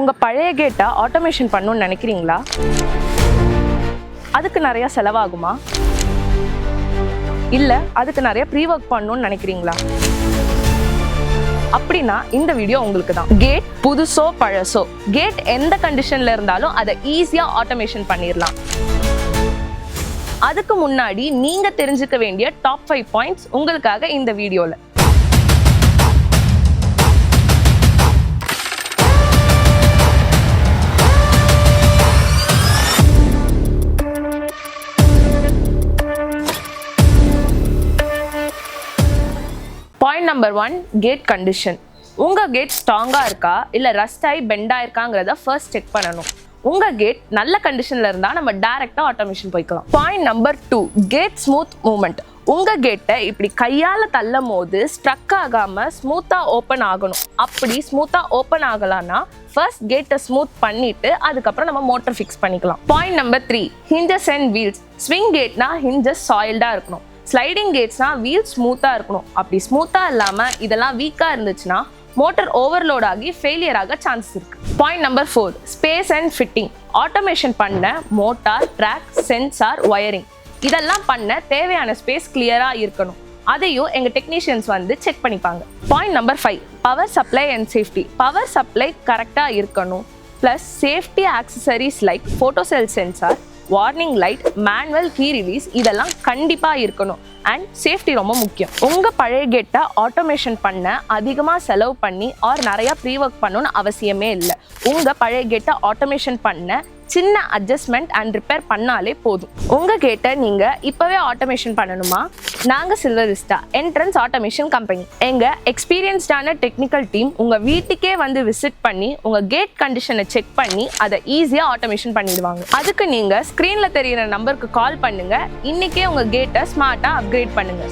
உங்க பழைய கேட்டை ஆட்டோமேஷன் பண்ணணும்னு நினைக்கிறீங்களா? அதுக்கு நிறைய செலவாகுமா? இல்ல அதுக்கு நிறைய ப்ரீ ஒர்க் பண்ணணும்னு நினைக்கிறீங்களா? அப்படின்னா இந்த வீடியோ உங்களுக்கு தான். கேட் புதுசோ பழசோ, கேட் எந்த கண்டிஷன்ல இருந்தாலும் அதை ஈஸியா ஆட்டோமேஷன் பண்ணிடலாம். அதுக்கு முன்னாடி நீங்க தெரிஞ்சுக்க வேண்டிய டாப் 5 பாயிண்ட்ஸ் உங்களுக்காக இந்த வீடியோல. Point number 1, gate condition. உங்க கேட் ஸ்ட்ராங்கா இருக்கா இல்ல ரஸ்ட் ஆகி பெண்டா இருக்காங்கிறத ஃபர்ஸ்ட் செக் பண்ணணும். உங்க கேட் நல்ல கண்டிஷன்ல இருந்தா நம்ம டைரக்டா ஆட்டோமேஷன் போய்க்கலாம். Point number 2, gate smooth movement. உங்க கேட்டை இப்படி கையால தள்ளும் போது ஸ்ட்ரக் ஆகாம ஸ்மூத்தா ஓப்பன் ஆகணும். அப்படி ஸ்மூத்தா ஓப்பன் ஆகலாம்னா ஃபர்ஸ்ட் கேட்டை ஸ்மூத் பண்ணிட்டு அதுக்கப்புறம் நம்ம மோட்டர் ஃபிக்ஸ் பண்ணிக்கலாம். Point number 3, hinges and wheels. Swing கேட்னா ஹிஞ்சஸ் சாயில்டா இருக்கணும். ஸ்லைடிங் கேட்ஸ்னா வீல் ஸ்மூத்தா இருக்கணும். அப்படி ஸ்மூத்தா இல்லாம இதெல்லாம் வீக்கா இருந்துச்சுன்னா மோட்டர் ஓவர்லோட் ஆகி ஃபெயிலியர் ஆக சான்சஸ் இருக்கு. Point number 4, space and fitting. Automation பண்ண மோட்டார், ட்ராக், சென்சார், ஒயரிங் இதெல்லாம் பண்ண தேவையான ஸ்பேஸ் கிளியரா இருக்கணும். அதையும் எங்க டெக்னீஷியன்ஸ் வந்து செக் பண்ணிப்பாங்க. Point number 5, power supply and safety. Power supply கரெக்டா இருக்கணும். Plus safety accessories like photo cell sensor, warning light, manual key release இதெல்லாம் கண்டிப்பா இருக்கணும். அண்ட் சேஃப்டி ரொம்ப முக்கியம். உங்க பழைய கேட்டை ஆட்டோமேஷன் பண்ண அதிகமா செலவு பண்ணி ஆர் நிறைய ப்ரீ ஒர்க் பண்ணணும்னு அவசியமே இல்லை. உங்க பழைய கேட்டை ஆட்டோமேஷன் பண்ண சின்ன அட்ஜஸ்ட்மெண்ட் அண்ட் ரிப்பேர் பண்ணாலே போதும். உங்க கேட்டை நீங்க இப்பவே ஆட்டோமேஷன் பண்ணணுமா? நாங்க சில்வர்விஸ்டா என்ட்ரன்ஸ் ஆட்டோமேஷன் கம்பெனி. எங்க எக்ஸ்பீரியன்ஸ்டான டெக்னிக்கல் டீம் உங்க வீட்டுக்கே வந்து விசிட் பண்ணி உங்க கேட் கண்டிஷனை செக் பண்ணி அதை ஈஸியா ஆட்டோமேஷன் பண்ணிடுவாங்க. அதுக்கு நீங்க ஸ்கிரீன்ல தெரியுற நம்பருக்கு கால் பண்ணுங்க. இன்னைக்கே உங்க கேட்டை ஸ்மார்ட்டா அப்கிரேட் பண்ணுங்க.